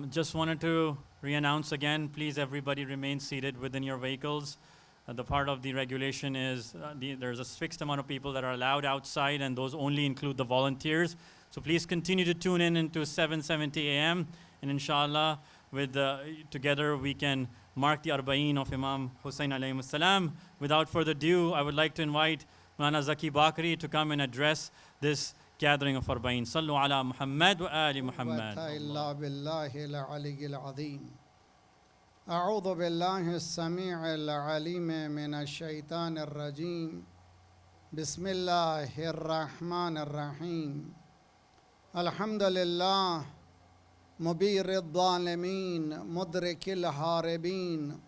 Just wanted to re-announce again, please everybody remain seated within your vehicles. The part of the regulation is there's a fixed amount of people that are allowed outside, and those only include the volunteers. So please continue to tune in into 7:70 a.m. and inshallah, together we can mark the Arbaeen of Imam Hussain alayhi salam. Without further ado, I would like to invite Moulana Zaki Baqri to come and address this gathering of Arbaeen. Sallu ala Muhammad wa ali Muhammad. أعوذ بالله السميع العليم من الشيطان الرجيم بسم الله الرحمن الرحيم الحمد لله مبير الظالمين مدرك الهاربين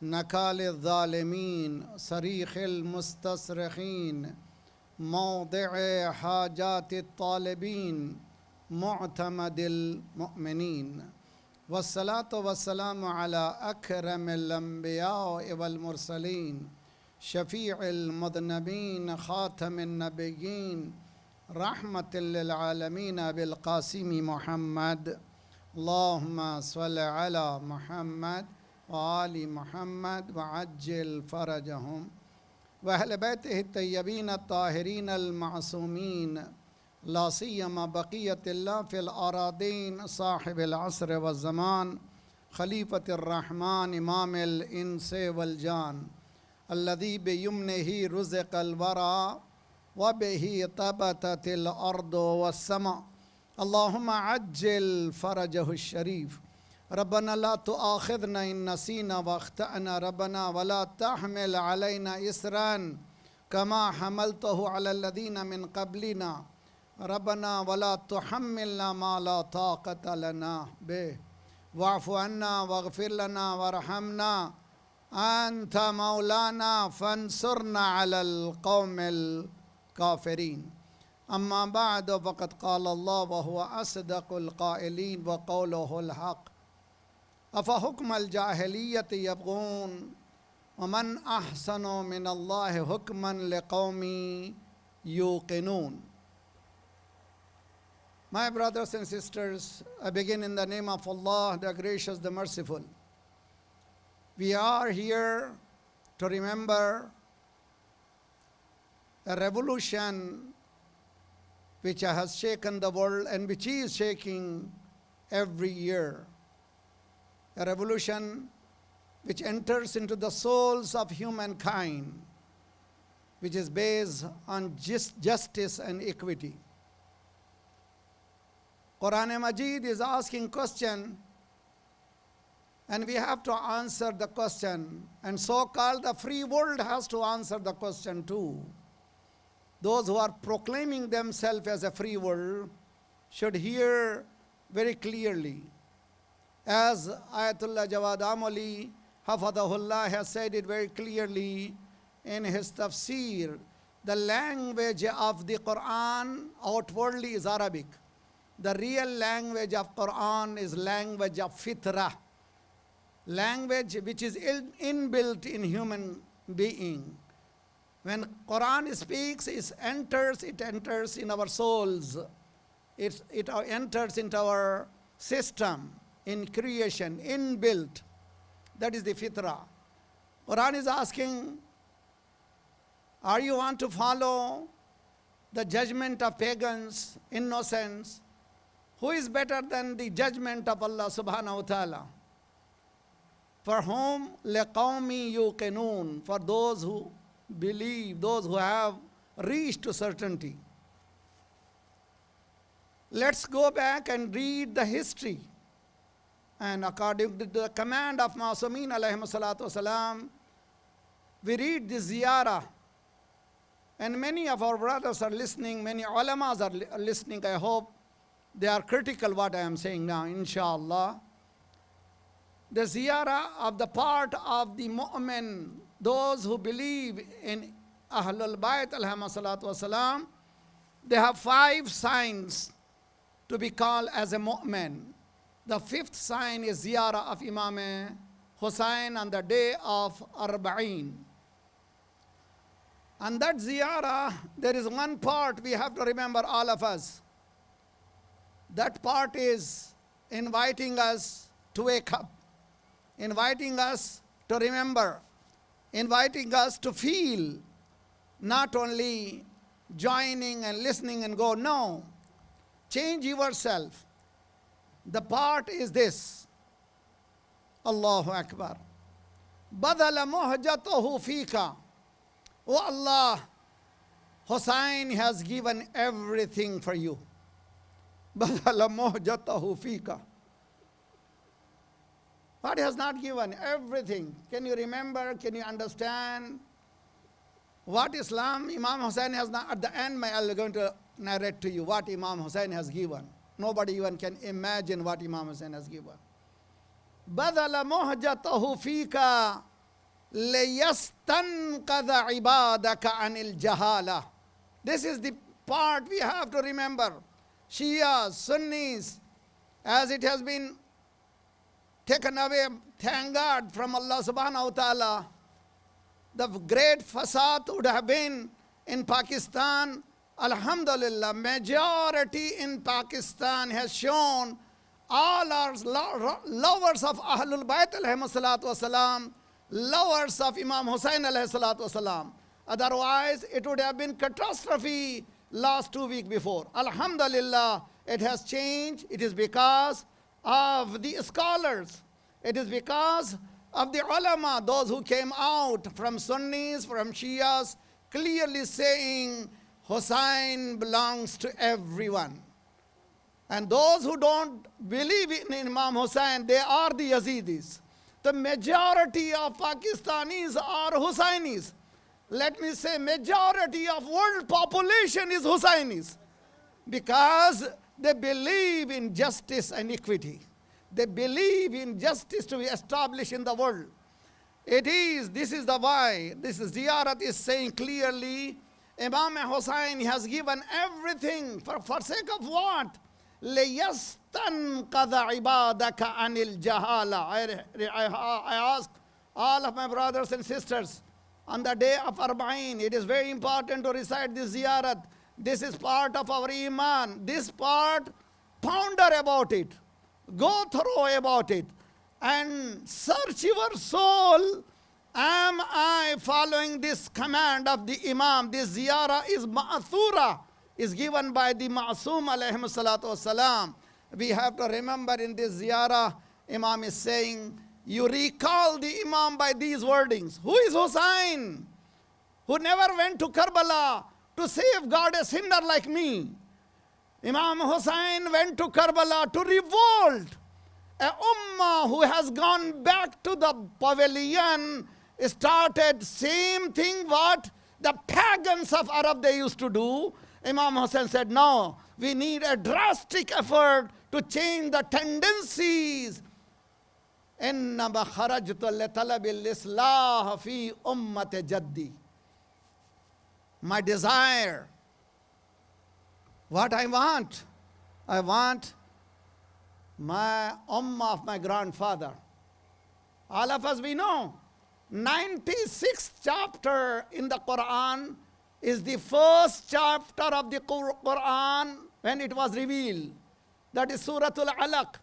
نكال الظالمين صريخ المستصرخين موضع حاجات الطالبين معتمد المؤمنين والصلاة والسلام على أكرم الأنبياء والمرسلين شفيع المذنبين خاتم النبيين رحمة للعالمين بالقاسم محمد اللهم صل على محمد وآل محمد وعجل فرجهم وأهل بيته الطيبين الطاهرين المعصومين لا سيما بقية الله في الأراضين صاحب العصر والزمان خليفة الرحمن إمام الإنس والجان الذي بيمنه رزق الورى وبه طبتت الأرض والسماء اللهم عجل فرجه الشريف ربنا لا تؤاخذنا إن نسينا واخطأنا ربنا ولا تحمل علينا إسرا كما حملته على الذين من قبلنا ربنا ولا تحملنا ما لا طاقة لنا به واعف عنا واغفر لنا وارحمنا أنت مولانا فانصرنا على القوم الكافرين أما بعد فقد قال الله وهو أصدق القائلين وقوله الحق أفحكم الجاهلية يبغون ومن أحسن من الله حكما لقوم يوقنون. My brothers and sisters, I begin in the name of Allah, the gracious, the merciful. We are here to remember a revolution which has shaken the world and which is shaking every year. A revolution which enters into the souls of humankind, which is based on justice and equity. Quran Majid is asking question, and we have to answer the question, and so-called the free world has to answer the question too. Those who are proclaiming themselves as a free world should hear very clearly. As Ayatollah Jawad Amoli, Hafadahullah, has said it very clearly in his tafsir, the language of the Quran outwardly is Arabic. The real language of Quran is language of fitrah, language which is inbuilt in human being. When Quran speaks, it enters in our souls. It enters into our system, in creation, inbuilt. That is the fitrah. Quran is asking, are you want to follow the judgment of pagans, innocents? Who is better than the judgment of Allah subhanahu wa ta'ala? For whom? لِقَوْمِ يُوقِنُونَ. For those who believe, those who have reached to certainty. Let's go back and read the history. And according to the command of Ma'asumeen alayhi salatu wasalam, we read the ziyarah. And many of our brothers are listening, many ulamas are listening. I hope they are critical what I am saying now, inshallah. The ziyarah of the part of the mu'min, those who believe in Ahlul Bayt alayhi salatu wasalam, they have 5 signs to be called as a mu'min. The 5th sign is ziyarah of Imam Hussain on the day of Arbaeen. On that ziyarah, there is one part we have to remember, all of us. That part is inviting us to wake up, inviting us to remember, inviting us to feel, not only joining and listening and go. No, change yourself. The part is this. Allahu Akbar. Badala muhjatahu fika. Oh Allah, Hussein has given everything for you. Badala muhjatahu fika. What has not given? Everything. Can you remember? Can you understand? What Islam, Imam Hussein has not, at the end, I'm going to narrate to you what Imam Hussein has given. Nobody even can imagine what Imam Hussein has given. Badala muhjatahu fika liyastanqadha ibadaka anil jahala. This is the part we have to remember. Shias, Sunnis, as it has been taken away, thank God, from Allah subhanahu wa ta'ala, the great fasad would have been in Pakistan. Alhamdulillah, majority in Pakistan has shown all are lovers of Ahlul Bayt alayhi salatu wasalam, lovers of Imam Hussein alayhi salatu wasalam. Otherwise, it would have been catastrophe last 2 weeks before. Alhamdulillah, it has changed. It is because of the scholars. It is because of the ulama, those who came out from Sunnis, from Shias, clearly saying Hussein belongs to everyone. And those who don't believe in Imam Hussein, they are the Yazidis. The majority of Pakistanis are Hussainis. Let me say, majority of world population is Hussainis. Because they believe in justice and equity. They believe in justice to be established in the world. This is the why, this is Ziyarat is saying clearly, Imam Hussein has given everything for sake of what? لِيَسْتَنْقَذَ عِبَادَكَ عَنِ الْجَهَالَةِ. I ask all of my brothers and sisters, on the day of Arbaeen, it is very important to recite this Ziyarat. This is part of our Iman. This part, ponder about it. Go through about it and search your soul. Am I following this command of the Imam? This ziyarah is ma'thura, is given by the Ma'soom alayhi salatu wasalam. We have to remember in this ziyarah, Imam is saying, you recall the Imam by these wordings. Who is Hussein? Who never went to Karbala to safeguard a sinner like me. Imam Hussein went to Karbala to revolt. A ummah who has gone back to the pavilion started same thing what the pagans of Arab they used to do. Imam Hussein said, no, we need a drastic effort to change the tendencies. إنما خرجت لطلب الإصلاح في أمة جدي. My desire, what I want my ummah of my grandfather. All of us we know, 96th chapter in the Quran is the first chapter of the Quran when it was revealed. That is Suratul Alaq.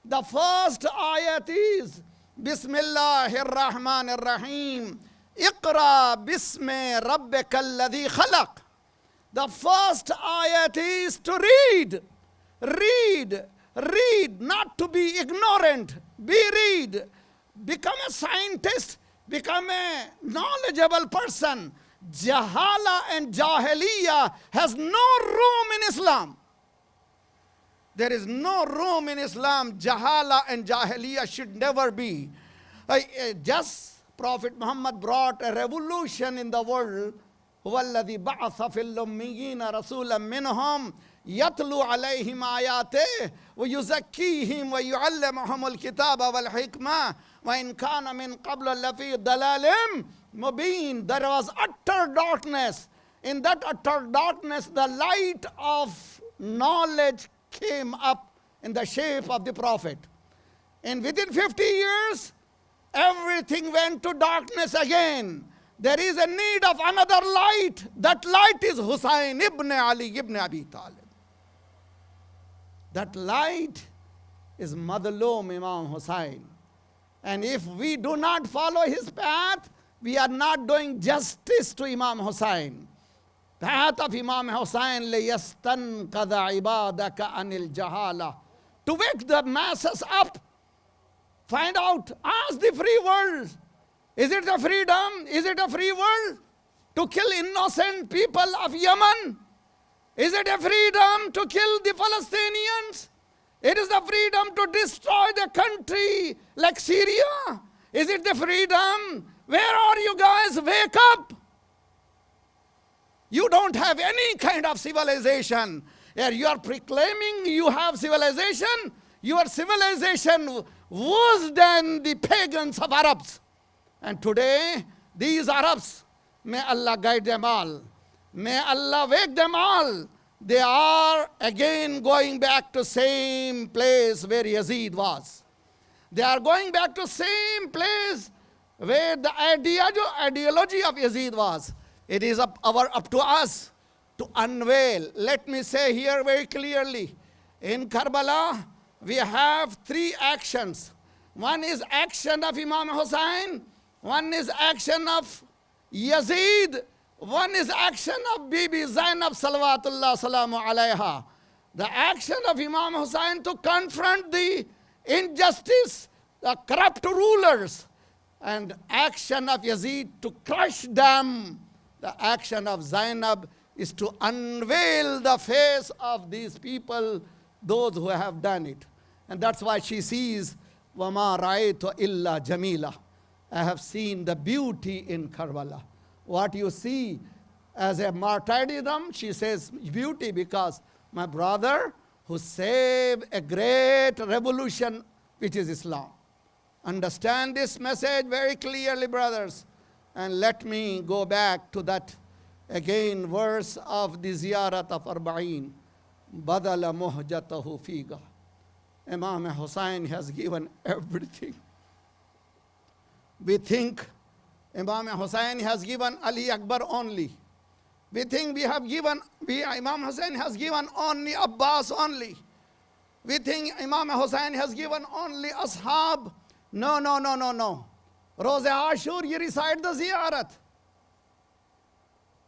The first ayat is Bismillahir Rahmanir Rahim. Iqra bismi rabbikal ladhi khalaq. The first ayat is to read. Read, not to be ignorant. Read. Become a scientist. Become a knowledgeable person. Jahala and Jahiliyyah has no room in Islam. There is no room in Islam. Jahala and Jahiliyyah should never be. Just Prophet Muhammad brought a revolution in the world. هو الذي بعث في الأميين رسولا منهم يتلو عليهم آياته ويزكيهم ويعلمهم الكتاب والحكمة وإن كان من قبل لفي ضلال مبين. There was utter darkness. In that utter darkness, the light of knowledge came up in the shape of the Prophet. And within 50 years, everything went to darkness again. There is a need of another light. That light is Hussein ibn Ali ibn Abi Talib. That light is Madlum Imam Hussain. And if we do not follow his path, we are not doing justice to Imam Hussain. Path of Imam Hussain, لِيَسْتَنْقَذَ عِبَادَكَ عَنِ الْجَهَالَةِ, to wake the masses up. Find out, ask the free world. Is it a freedom? Is it a free world to kill innocent people of Yemen? Is it a freedom to kill the Palestinians? It is the freedom to destroy the country like Syria. Is it the freedom? Where are you guys? Wake up. You don't have any kind of civilization. Here you are proclaiming you have civilization. Your civilization worse than the pagans of Arabs. And today, these Arabs, may Allah guide them all. May Allah wake them all. They are again going back to same place where Yazid was. They are going back to same place where the ideology of Yazid was. It is up to us to unveil. Let me say here very clearly, in Karbala, we have three actions. One is action of Imam Hussain, one is action of Yazid, one is action of Bibi Zainab Salawatullah Salamu Alayha. The action of Imam Hussain to confront the injustice, the corrupt rulers, and action of Yazid to crush them. The action of Zainab is to unveil the face of these people, those who have done it. And that's why she sees, وَمَا رَأَيْتُ إِلَّا جَمِيلًا. I have seen the beauty in Karbala. What you see as a martyrdom, she says beauty because my brother who saved a great revolution, which is Islam. Understand this message very clearly, brothers. And let me go back to that again verse of the ziyarat of Arbaeen. Badala muhjatahu figa. Imam Hussain has given everything. We think Imam Hussain has given Ali Akbar only. We think Imam Hussain has given only Abbas only. We think Imam Hussain has given only Ashab. No. Roze Ashur, you recite the ziyarat.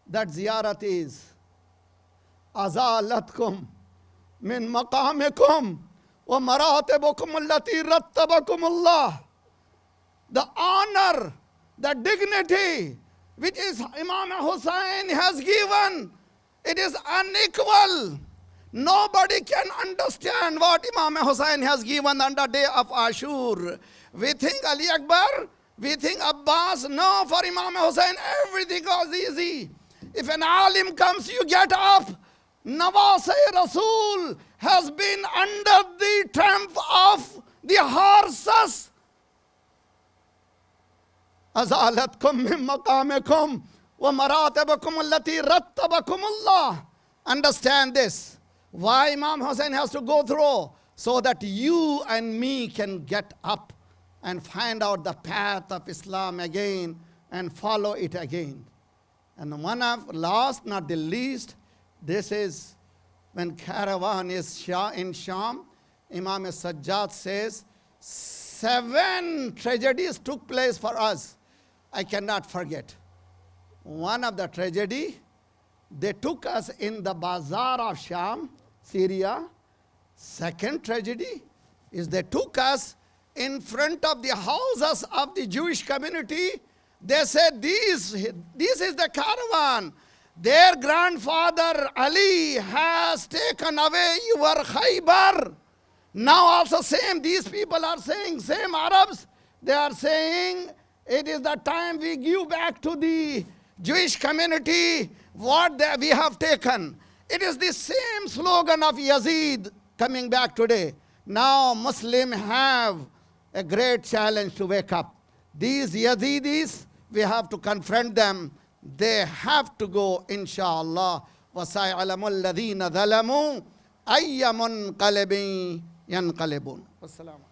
That ziyarat is Azalatkum min maqamikum wa maratibukum allati rattabakum Allah. The honor, the dignity which is Imam Hussain has given, it is unequal. Nobody can understand what Imam Hussain has given on the day of Ashur. We think Ali Akbar, we think Abbas. No, for Imam Hussain, everything goes easy. If an alim comes, you get up. Nawaz-e Rasul has been under the tramp of the horses. Azalatkum min maqamikum wa maratibakum allati rattabakum Allah. Understand this. Why Imam Hussain has to go through? So that you and me can get up and find out the path of Islam again and follow it again. And one of last, not the least, this is when Caravan is in Sham, Imam Sajjad says, 7 tragedies took place for us. I cannot forget. One of the tragedy, they took us in the bazaar of Sham, Syria. Second tragedy is they took us in front of the houses of the Jewish community. They said, this is the caravan. Their grandfather Ali has taken away your Khaybar. Now also same, these people are saying, same Arabs, they are saying, it is the time we give back to the Jewish community what we have taken. It is the same slogan of Yazid coming back today. Now Muslims have a great challenge to wake up. These Yazidis, we have to confront them. They have to go, inshallah. وَسَيَعْلَمُ الَّذِينَ ظَلَمُوا أَيَّ مُنْقَلِبٍ يَنْقَلِبُونَ. Wassalamu.